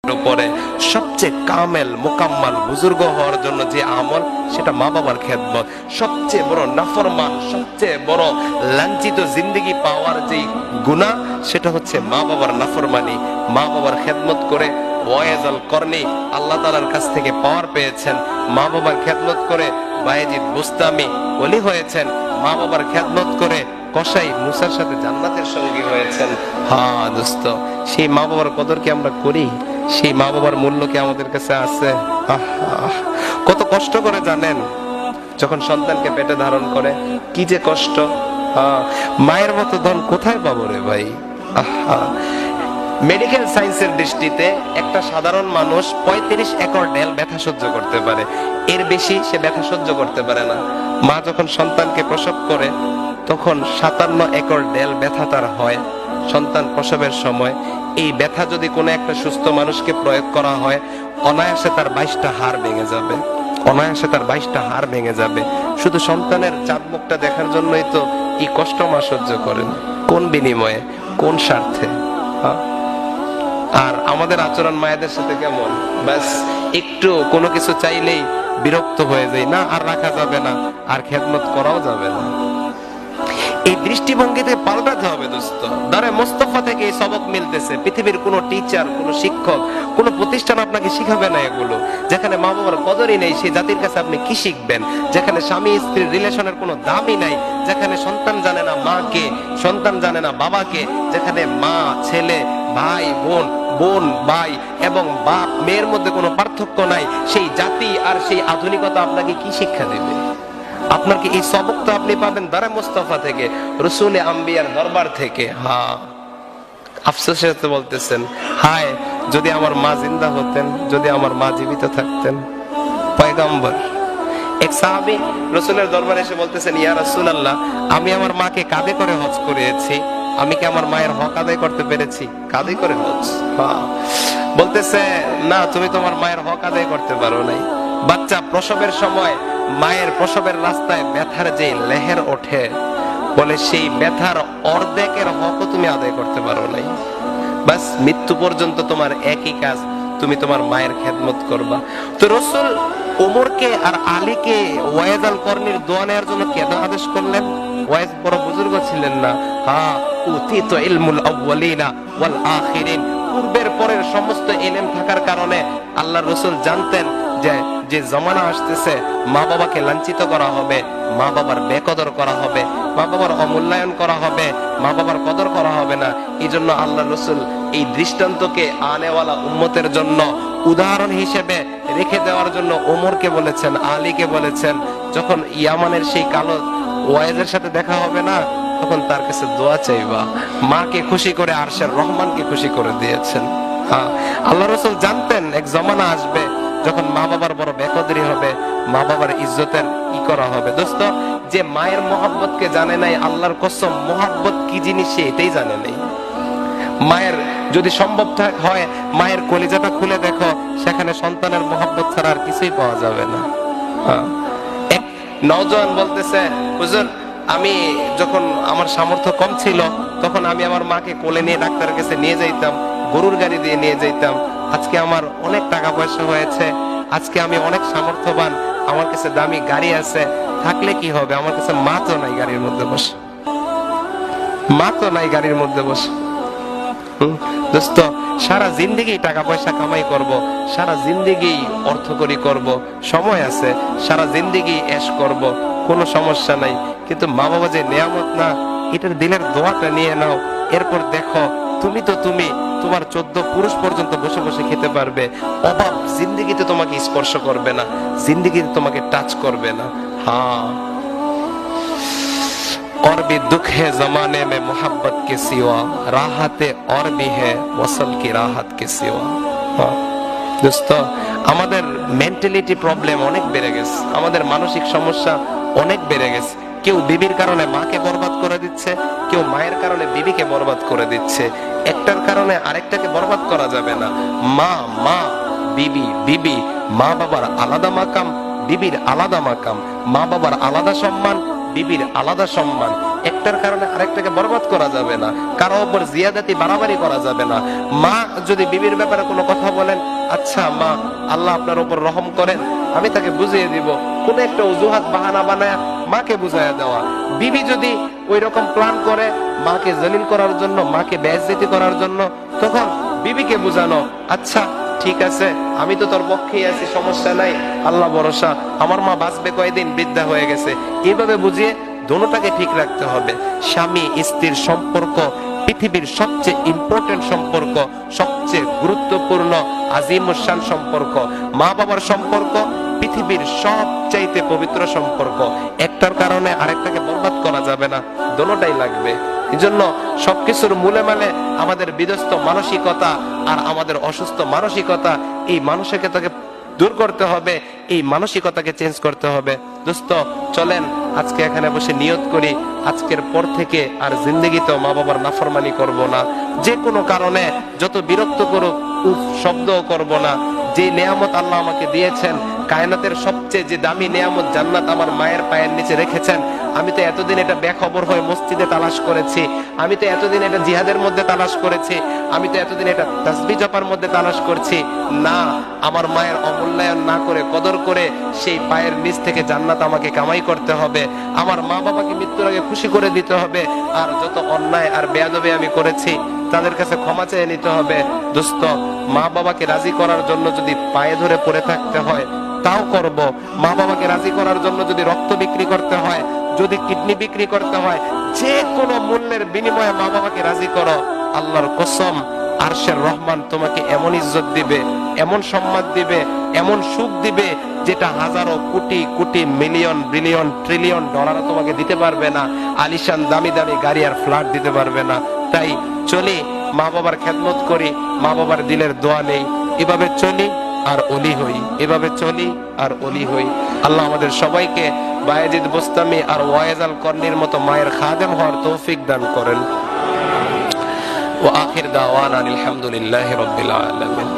উপরে সবচেয়ে কামেল মোকাম্মাল বুজুর্গ হওয়ার জন্য যে আমল, সেটা মা বাবার খেদমত। সবচেয়ে বড় নাফরমান, সবচেয়ে বড় লাঞ্ছিত জিন্দেগি পাওয়ার যে গুনাহ, সেটা হচ্ছে মা বাবার নাফরমানি। মা বাবার খেদমত করে ওয়াইজাল করনি আল্লাহ তাআলার কাছ থেকে পাওয়ার পেয়েছেন। মা বাবার খেদমত করে বায়েজিদ বুস্তামি ওলি হয়েছেন। মা বাবার খেদমত করে কসাই মুসার সাথে জান্নাতের সঙ্গী হয়েছেন। হ্যাঁ দোস্ত, সেই মা বাবার কদর কি আমরা করি? সেই মা বাবার মূল্য কি আমাদের কাছে আছে? কত কষ্ট করে জানেন যখন সন্তানকে পেটে ধারণ করে, কি যে কষ্ট। মায়ের মতো ধন কোথায় পাবো রে ভাই। মেডিকেল সায়েন্সের দৃষ্টিতে একটা সাধারণ মানুষ 35 একর ডেল ব্যথা সহ্য করতে পারে, এর বেশি সে ব্যথা সহ্য করতে পারে না। মা যখন সন্তানকে প্রসব করে তখন 57 একর ডেল ব্যথা তার হয় সন্তান প্রসবের সময়। এই ব্যথা যদি কোনো একটা সুস্থ মানুষকে প্রয়োগ করা হয়, অনায়াসে তার 22টা হাড় ভেঙে যাবে, অনায়াসে তার 22টা হাড় ভেঙে যাবে। শুধু সন্তানের চাঁদ মুখটা দেখার জন্যই তো এই কষ্ট মা সহ্য করেন। কোন বিনিময়ে, কোন স্বার্থে? আর আমাদের আচরণ মায়েদের সাথে কেমন? ব্যাস একটু কোনো কিছু চাইলেই বিরক্ত হয়ে যায়, না আর রাখা যাবে না, আর খেদমত করাও যাবে না। এই দৃষ্টিভঙ্গিতে পাল্টাতে হবে দোস্ত। ধরে মোস্তফা থেকে এই সবক মিলতেছে। পৃথিবীর কোনো টিচার, কোনো শিক্ষক, কোনো প্রতিষ্ঠান আপনাকে শিখাবে না এগুলো। যেখানে মা বাবার কদরই নেই, সেই জাতির কাছে আপনি কি শিখবেন? যেখানে স্বামী স্ত্রীর রিলেশনের কোনো দামই নাই, যেখানে সন্তান জানে না মাকে, সন্তান জানে না বাবাকে, যেখানে মা ছেলে, ভাই বোন, বোন ভাই এবং বাপ মেয়ের মধ্যে কোনো পার্থক্য নাই, সেই জাতি আর সেই আধুনিকতা আপনাকে কি শিক্ষা দেবে? আপনাকে এই সবক তো আপনি পাবেন দারে মুস্তাফা থেকে, রসুল আম্বিয়ার দরবার থেকে। হ্যাঁ, আফসোসের সাথে বলতেছেন, হায় যদি আমার মা জিন্দা হতেন, যদি আমার মা জীবিত থাকতেন। পয়গম্বর এক সাহাবী রসুলের দরবারে এসে বলতেছেন, ইয়া রাসূলুল্লাহ, আমি আমার মাকে কাঁধে করে হজ করিয়েছি, আমি কি আমার মায়ের হক আদায় করতে পেরেছি? কাঁধে করে হজ? বলতেছে, না, তুমি তোমার মায়ের হক আদায় করতে পারো নাই। বাচ্চা প্রসবের সময় মায়ের প্রসবের রাস্তায় ব্যথার যে লেহের ওঠে, বলে সেই ব্যথার অর্ধেকের হকও তুমি আদায় করতে পারো নাই। বাস মৃত্যু পর্যন্ত তোমার একই কাজ, তুমি তোমার মায়ের খেদমত করবা। তো রাসূল ওমরকে আর আলীকে ওয়াইজাল করনির দোয়া নেওয়ার জন্য কেন আদেশ করলেন? ওয়াইজ বড় বুজুর্গ ছিলেন না? উতিতু ইলমুল আউয়ালিনা ওয়াল আখিরিন, পূর্বের পরের সমস্ত ইলম থাকার কারণে আল্লাহর রাসূল জানতেন যে জামানা আসতেছে, মা বাবাকে লাঞ্ছিত করা হবে, মা বাবার বেকদর করা হবে, মা বাবার অমূল্যায়ন করা হবে, মা বাবার কদর করা হবে না। এই জন্য আল্লাহ রসুল এই দৃষ্টান্তকে আনেওয়ালা উম্মতের জন্য উদাহরণ হিসেবে রেখে দেওয়ার জন্য ওমরকে বলেছেন, আলীকে বলেছেন, যখন ইয়ামানের সেই কালো ওয়াইজের সাথে দেখা হবে না, তখন তার কাছে দোয়া চাইবা। মাকে খুশি করে আরশের রহমানকে খুশি করে দিয়েছেন। আল্লাহ রসুল জানতেন এক জমানা আসবে যখন মা বাবার বড় বেকদরি হবে, মা বাবার ইজ্জতের ই করা হবে। দোস্ত, যে মায়ের মহব্বতকে জানে নাই, আল্লাহর কসম মহব্বত কি জিনিস সে এটাই জানে নাই। মায়ের যদি সম্ভব হয়, মায়ের কলিজাটা খুলে দেখো, সেখানে সন্তানের মহব্বত ছাড়া আর কিছুই পাওয়া যাবে না। এক নওজোয়ান বলতেছে, হুজুর, আমি যখন আমার সামর্থ্য কম ছিল, তখন আমি আমার মাকে কোলে নিয়ে ডাক্তারের কাছে নিয়ে যাইতাম, গরুর গাড়ি দিয়ে নিয়ে যাইতাম। আজকে আমার অনেক টাকা পয়সা হয়েছে, আজকে আমি অনেক সামর্থ্যবান, আমার কাছে দামি গাড়ি আছে, থাকলে কি হবে? আমার কাছে মা তো নাই গাড়ির মধ্যে বসে, মা তো নাই গাড়ির মধ্যে বসে। দোস্ত, সারা জিন্দেগি টাকা পয়সা কামাই করব, সারা জিন্দেগি অর্থকরী করব, সময় আছে, সারা জিন্দেগি এশ করব, কোনো সমস্যা নাই। কিন্তু মা বাবা যে নেয়ামত না, এটার দিলের দোয়াটা নিয়ে নাও। এরপর দেখো, তুমি তো তুমি, তোমার 14 পুরুষ পর্যন্ত বসে বসে খেতে পারবে। অভাব জিন্দেগিতে তোমাকে স্পর্শ করবে না, জিন্দেগিতে তোমাকে টাচ করবে না। और भी दुख है जमाने में मोहब्बत के सिवा, राहते और भी है वसल की राहत के सिवा। দোস্ত, আমাদের মেন্টালিটি প্রবলেম অনেক বেড়ে গেছে, আমাদের মানসিক সমস্যা অনেক বেড়ে গেছে। কেউ বিবির কারণে মাকে বরবাদ করে দিচ্ছে, কেউ মায়ের কারণে বিবিকে বরবাদ করে দিচ্ছে। একটার কারণে আরেকটাকে বরবাদ করা যাবে না। মা মা, বিবি বিবি, মা বাবার আলাদা মাকাম, বিবির আলাদা মাকাম, মা বাবার আলাদা সম্মান, বিবির আলাদা সম্মান। একটার কারণে আরেকটাকে বরবাদ করা যাবে না, কারো উপর জিয়াদাতি বাড়াবাড়ি করা যাবে না। মা যদি বিবির ব্যাপারে কোনো কথা বলেন, আচ্ছা মা আল্লাহ আপনার উপর রহম করেন, আমি তাকে বুঝিয়ে দিব, কোন একটা অজুহাত বাহানা বানায় মাকে বুঝাইয়া দেওয়া। বিবি যদি ওই রকম প্ল্যান করে মাকে জলিল করার জন্য, মাকে বেইজ্জতি করার জন্য, তখন বিবিকে বুঝানো, আচ্ছা ঠিক আছে আমি তো তোর পক্ষেই আছি, সমস্যা নাই, আল্লাহ ভরসা, আমার মা বাঁচবে কয়দিন, বৃদ্ধা হয়ে গেছে, এইভাবে বুঝিয়ে দোনোটাকে ঠিক রাখতে হবে। স্বামী স্ত্রীর সম্পর্ক পৃথিবীর সবচেয়ে ইম্পর্টেন্ট সম্পর্ক, সবচেয়ে গুরুত্বপূর্ণ আজিমুশান সম্পর্ক। মা বাবার সম্পর্ক পৃথিবীর সবচাইতে পবিত্র সম্পর্ক। একটার কারণে আরেকটাকে বরবাদ করা যাবে না, দোনোটাই লাগবে। এজন্য সবকিছুর মূলে মানে আমাদের বিধ্বস্ত মানসিকতা আর আমাদের অসুস্থ মানসিকতা, এই মানসিকতাকে দূর করতে হবে, এই মানসিকতাকে চেঞ্জ করতে হবে। দোস্ত চলেন আজকে এখানে বসে নিয়ত করি, আজকের পর থেকে আর জিন্দগিতেও মা বাবার নাফরমানি করব না। যে কোনো কারণে যত বিরক্ত করুক উফ শব্দও করব না। যে নেয়ামত আল্লাহ আমাকে দিয়েছেন, কায়নাতের সবচেয়ে যে দামি নেয়ামত জান্নাত আমার মায়ের পায়ের নিচে রেখেছেন, আমি তো এতদিন এটা বেখবর হয়ে মসজিদে তালাশ করেছি, আমি তো এতদিন এটা জিহাদের মধ্যে তালাশ করেছি, আমি তো এতদিন এটা তাসবিহ জপার মধ্যে তালাশ করছি না। আমার মায়ের অমূল্যায়ন না করে, কদর করে সেই পায়ের নিচ থেকে জান্নাত আমাকে কামাই করতে হবে। আমার মা বাবাকে মৃত্যুর আগে খুশি করে দিতে হবে। আর যত অন্যায় আর বেয়াদবি আমি করেছি তাদের কাছে ক্ষমা চেয়ে নিতে হবে। দোস্ত মা বাবাকে রাজি করার জন্য যদি পায়ে ধরে পড়ে থাকতে হয় তাও করব। মা বাবাকে রাজি করার জন্য যদি রক্ত বিক্রি করতে হয়, যদি কিডনি বিক্রি করতে হয়, যে কোনো মূল্যের বিনিময়ে মা বাবাকে রাজি করো। আল্লাহর কসম আরশের রহমান তোমাকে এমন ইজ্জত দিবে, এমন সম্মান দিবে, এমন সুখ দিবে যেটা হাজারো crore crore million billion trillion ডলারও তোমাকে দিতে পারবে না। আলিশান দামি দামি গাড়ি আর ফ্ল্যাট দিতে পারবে না। তাই চলি মা বাবার খেদমত করি, মা বাবার দিলের দোয়া নেই, এভাবে চলি আর অলি হই, এভাবে চলি আর অলি হই। আল্লাহ আমাদের সবাইকে বায়েজিদ বোস্তামি আর ওয়াইজ আল কর্নির মতো মায়ের খাদেম হওয়ার তৌফিক দান করেন। ওয়া আখির দাওয়ানা আলহামদুলিল্লাহি রাব্বিল আলামিন।